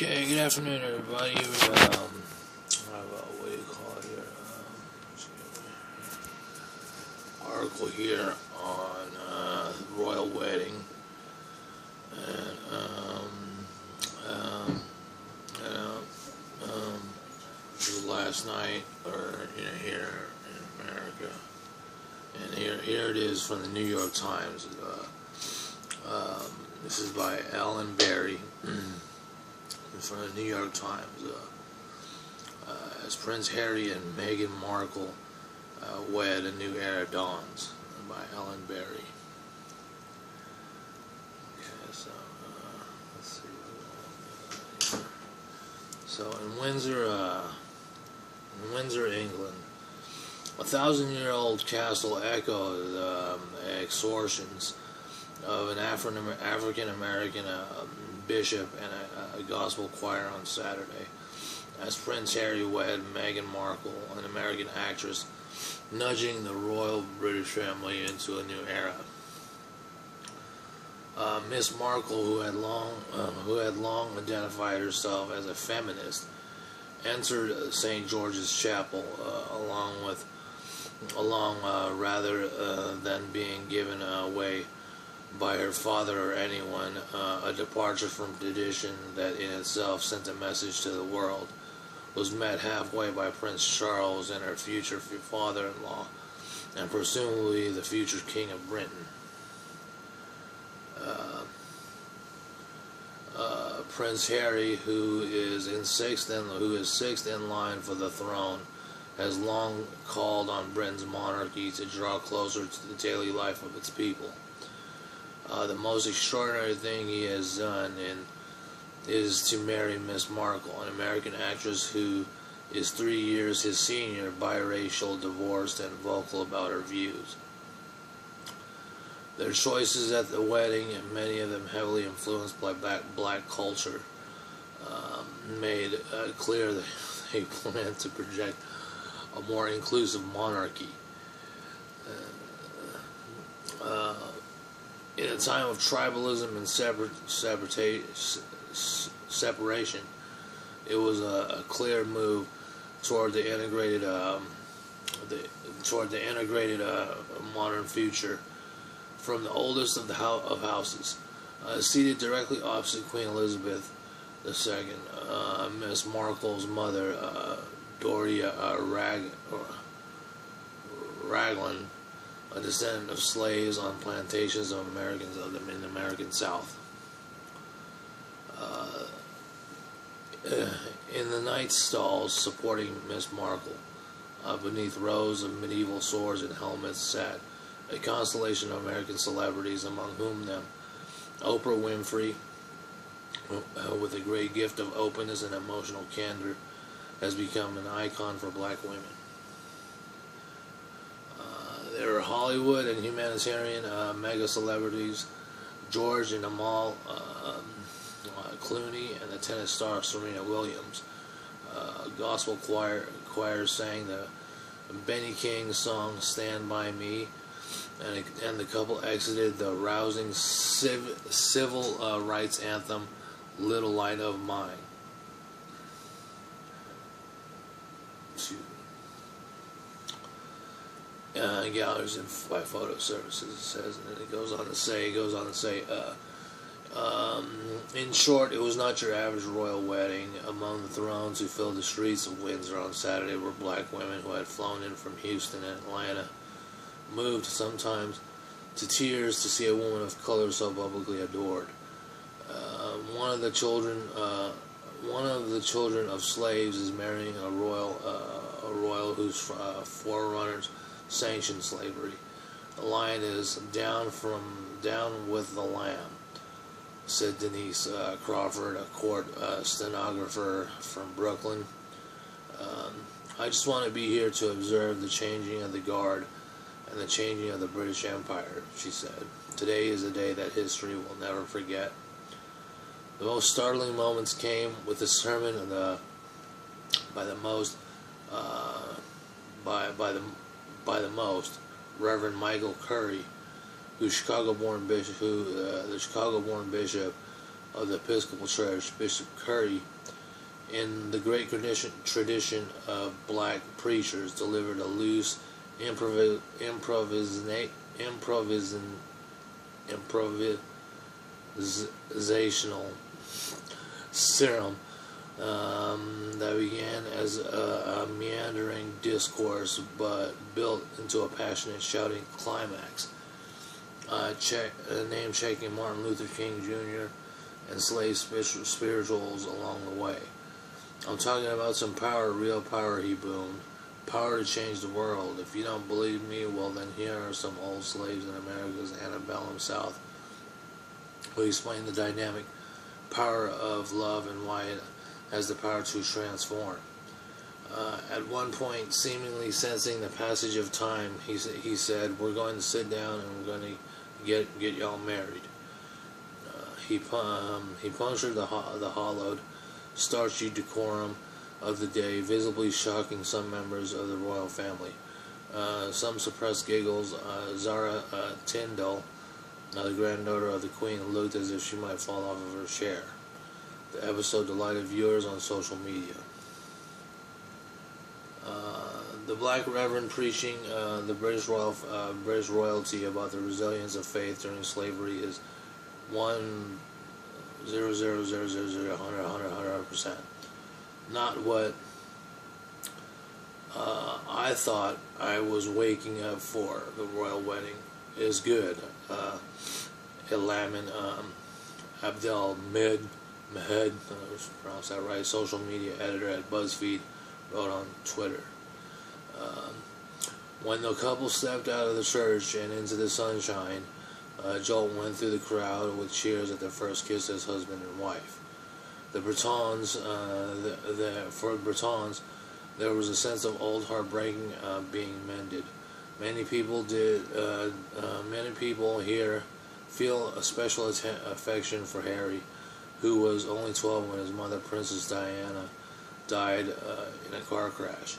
Okay, good afternoon, everybody. What do you call it here? Article here on the royal wedding, and this was last night, or here in America, and here it is from the New York Times. This is by Alan Berry. From the New York Times, as Prince Harry and Meghan Markle wed, a new era dawns, by Alan Berry. Okay, so let's see. So in Windsor, England, a 1,000-year-old castle echoed extortions of an African American bishop and a gospel choir on Saturday, as Prince Harry wed Meghan Markle, an American actress, nudging the royal British family into a new era. Miss Markle, who had long identified herself as a feminist, entered St. George's Chapel rather than being given away by her father or anyone, a departure from tradition that in itself sent a message to the world, was met halfway by Prince Charles and her future father-in-law, and presumably the future King of Britain. Prince Harry, who is sixth in line for the throne, has long called on Britain's monarchy to draw closer to the daily life of its people. The most extraordinary thing he has done is to marry Miss Markle, an American actress who is 3 years his senior, biracial, divorced, and vocal about her views. Their choices at the wedding, and many of them heavily influenced by black culture, made clear that they plan to project a more inclusive monarchy. In a time of tribalism and separation, it was a clear move toward the integrated modern future. From the oldest of houses, seated directly opposite Queen Elizabeth II, Miss Markle's mother, Doria Raglan, a descendant of slaves on plantations of Americans in the American South. In the knights' stalls supporting Miss Markle, beneath rows of medieval swords and helmets, sat a constellation of American celebrities, among whom Oprah Winfrey, with a great gift of openness and emotional candor, has become an icon for black women. There are Hollywood and humanitarian mega celebrities, George and Amal Clooney, and the tennis star Serena Williams. Gospel choir sang the Benny King song "Stand By Me," and the couple exited the rousing civil rights anthem "Little Light of Mine." Galleries and by photo services, it says, and it goes on to say, in short, it was not your average royal wedding. Among the thrones who filled the streets of Windsor on Saturday were black women who had flown in from Houston and Atlanta, moved sometimes to tears to see a woman of color so publicly adored. One of the children of slaves is marrying a royal whose forerunners sanctioned slavery. The lion is down with the lamb, said Denise Crawford, a court stenographer from Brooklyn. I just want to be here to observe the changing of the guard and the changing of the British Empire, she said. Today is a day that history will never forget. The most startling moments came with the sermon by the most Reverend Michael Curry, the Chicago-born bishop of the Episcopal Church, Bishop Curry, in the great tradition of black preachers, delivered a loose improvisational sermon that began as a meandering discourse but built into a passionate shouting climax, name-checking Martin Luther King Jr. and slave spirituals along the way. I'm talking about some power, real power, he boomed. Power to change the world. If you don't believe me, well then here are some old slaves in America's antebellum South who explain the dynamic power of love and why it has the power to transform. At one point, seemingly sensing the passage of time, he said, "We're going to sit down and we're going to get y'all married." He punctured the hollowed, starchy decorum of the day, visibly shocking some members of the royal family. Some suppressed giggles. Zara Tyndall, the granddaughter of the Queen, looked as if she might fall off of her chair. The episode delighted viewers on social media. The Black Reverend preaching the British royalty about the resilience of faith during slavery is 100% not what I thought I was waking up for. The royal wedding is good. Elamin Abdel Mahed, I pronounced that right, social media editor at BuzzFeed, wrote on Twitter. When the couple stepped out of the church and into the sunshine, Jolt went through the crowd with cheers at their first kiss as husband and wife. The Bretons, for Bretons, there was a sense of old heartbreaking being mended. Many people here feel a special affection for Harry, who was only 12 when his mother, Princess Diana, died in a car crash.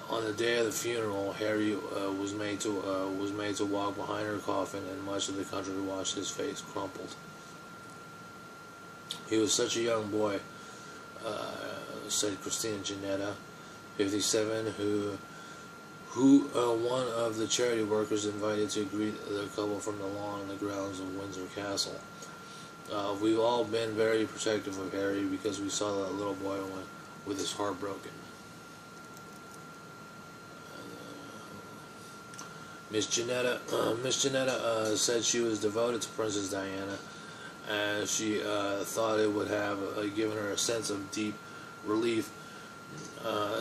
On the day of the funeral, Harry was made to walk behind her coffin, and much of the country watched his face crumpled. He was such a young boy, said Christina Janetta, 57, who one of the charity workers invited to greet the couple from the lawn on the grounds of Windsor Castle. We've all been very protective of Harry because we saw that little boy with his heart broken. Miss Janetta said she was devoted to Princess Diana, as she thought it would have given her a sense of deep relief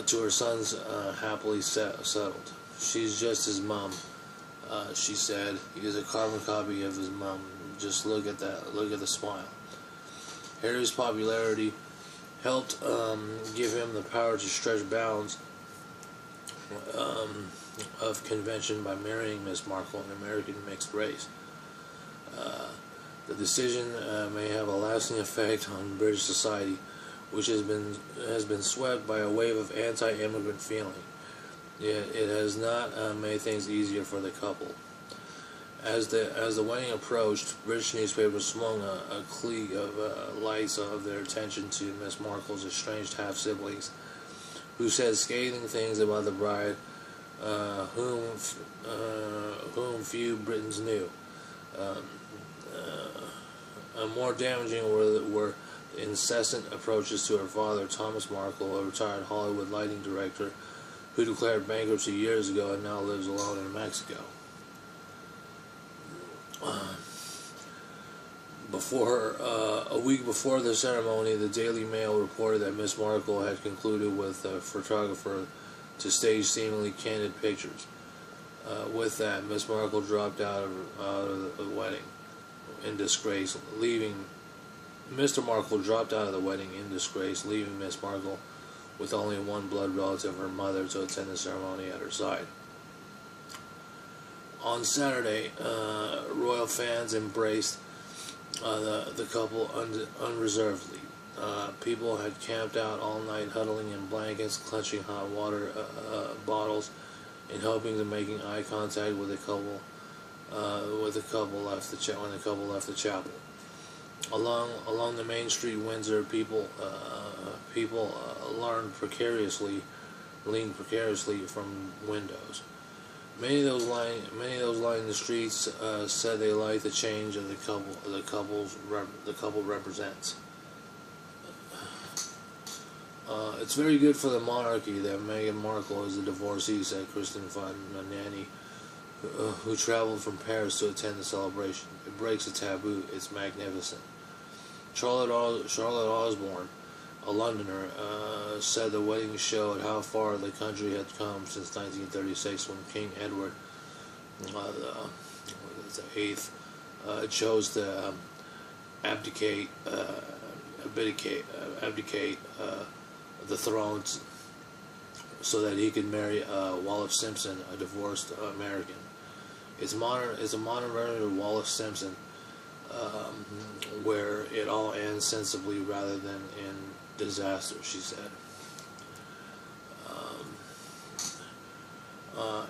to her son's happily settled. She's just his mom, she said. He is a carbon copy of his mom. Just look at that. Look at the smile. Harry's popularity helped give him the power to stretch bounds of convention by marrying Miss Markle, an American mixed race. The decision may have a lasting effect on British society, which has been swept by a wave of anti-immigrant feeling. Yet it has not made things easier for the couple. As the wedding approached, British newspapers swung a clique of lights of their attention to Miss Markle's estranged half-siblings, who said scathing things about the bride, whom few Britons knew. More damaging were the incessant approaches to her father, Thomas Markle, a retired Hollywood lighting director who declared bankruptcy years ago and now lives alone in Mexico. A week before the ceremony, the Daily Mail reported that Miss Markle had concluded with a photographer to stage seemingly candid pictures. With that, Miss Markle dropped out of the wedding in disgrace, leaving Mr. Markle dropped out of the wedding in disgrace, leaving Miss Markle with only one blood relative, her mother, to attend the ceremony at her side. On Saturday, royal fans embraced the couple unreservedly. People had camped out all night, huddling in blankets, clutching hot water bottles, and hoping to making eye contact with the couple when the couple left the chapel. Along the main street, Windsor, people leaned precariously from windows. Many of those lining the streets said they liked the change of the couple represents. It's very good for the monarchy that Meghan Markle is a divorcee, said Kristen Fun, a nanny who traveled from Paris to attend the celebration. It breaks a taboo. It's magnificent. Charlotte Osborne, a Londoner, said the wedding showed how far the country had come since 1936, when King Edward the Eighth chose to abdicate the throne so that he could marry Wallis Simpson, a divorced American. It's a modern version of Wallis Simpson, where it all ends sensibly rather than in disaster, she said.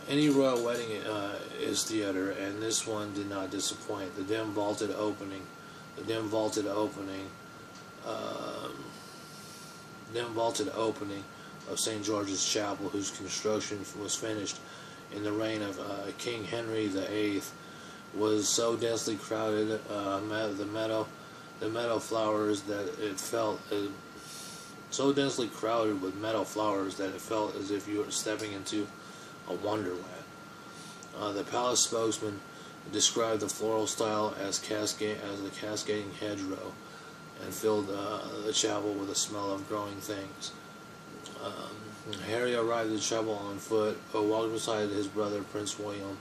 Any royal wedding is theater, and this one did not disappoint. The dim vaulted opening of St. George's Chapel, whose construction was finished in the reign of King Henry VIII, was so densely crowded, the meadow flowers that it felt so densely crowded with meadow flowers that it felt as if you were stepping into a wonderland. The palace spokesman described the floral style as a cascading hedgerow, and filled the chapel with the smell of growing things. Harry arrived at the chapel on foot, walked beside his brother Prince William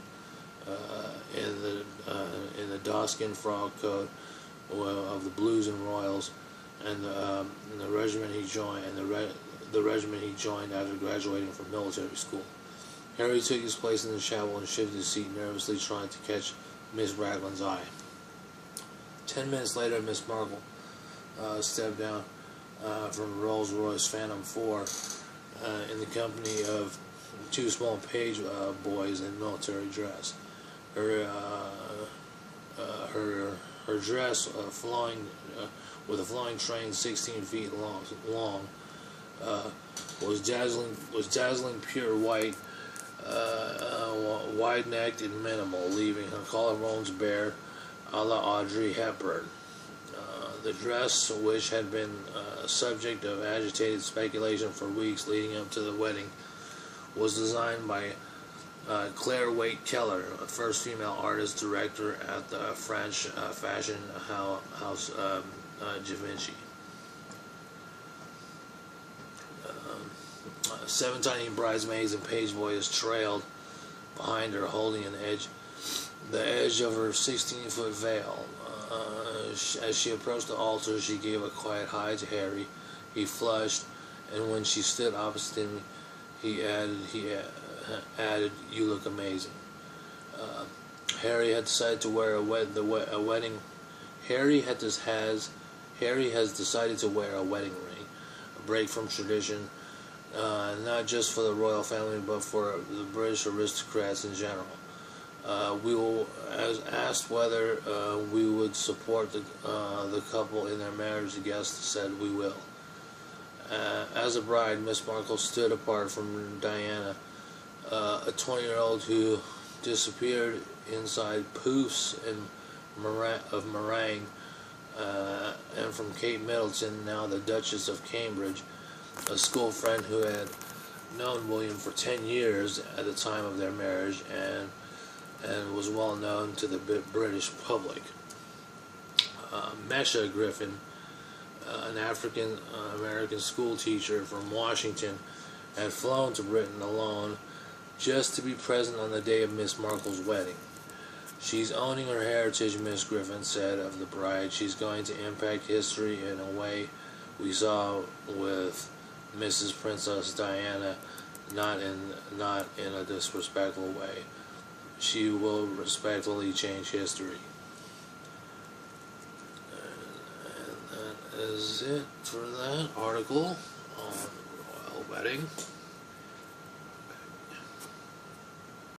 in the doeskin frock coat of the Blues and Royals, and the regiment he joined, after graduating from military school. Harry took his place in the chapel and shifted his seat, nervously trying to catch Miss Ragland's eye. 10 minutes later, Miss Markle stepped down from Rolls-Royce Phantom 4 in the company of two small page boys in military dress. Her dress, with a flowing train 16 feet long, was dazzling pure white, wide-necked and minimal, leaving her collarbones bare, a la Audrey Hepburn. The dress, which had been subject of agitated speculation for weeks leading up to the wedding, was designed by Claire Waite Keller, a first female artist director at the French fashion house Givenchy. 7 tiny bridesmaids and page boys trailed behind her, holding the edge of her 16-foot veil. As she approached the altar, she gave a quiet hi to Harry. He flushed, and when she stood opposite him, he added, "You look amazing." Harry had decided to wear a wedding. Harry has decided to wear a wedding ring, a break from tradition, not just for the royal family, but for the British aristocrats in general. As asked whether we would support the couple in their marriage, the guest said, "We will." As a bride, Miss Markle stood apart from Diana, a 20-year-old who disappeared inside poufs of meringue, and from Kate Middleton, now the Duchess of Cambridge, a school friend who had known William for 10 years at the time of their marriage, and was well known to the British public. Mesha Griffin, an African-American school teacher from Washington, had flown to Britain alone just to be present on the day of Miss Markle's wedding. "She's owning her heritage," Miss Griffin said of the bride. "She's going to impact history in a way we saw with Mrs. Princess Diana, not in a disrespectful way. She will respectfully change history." And that is it for that article on royal wedding.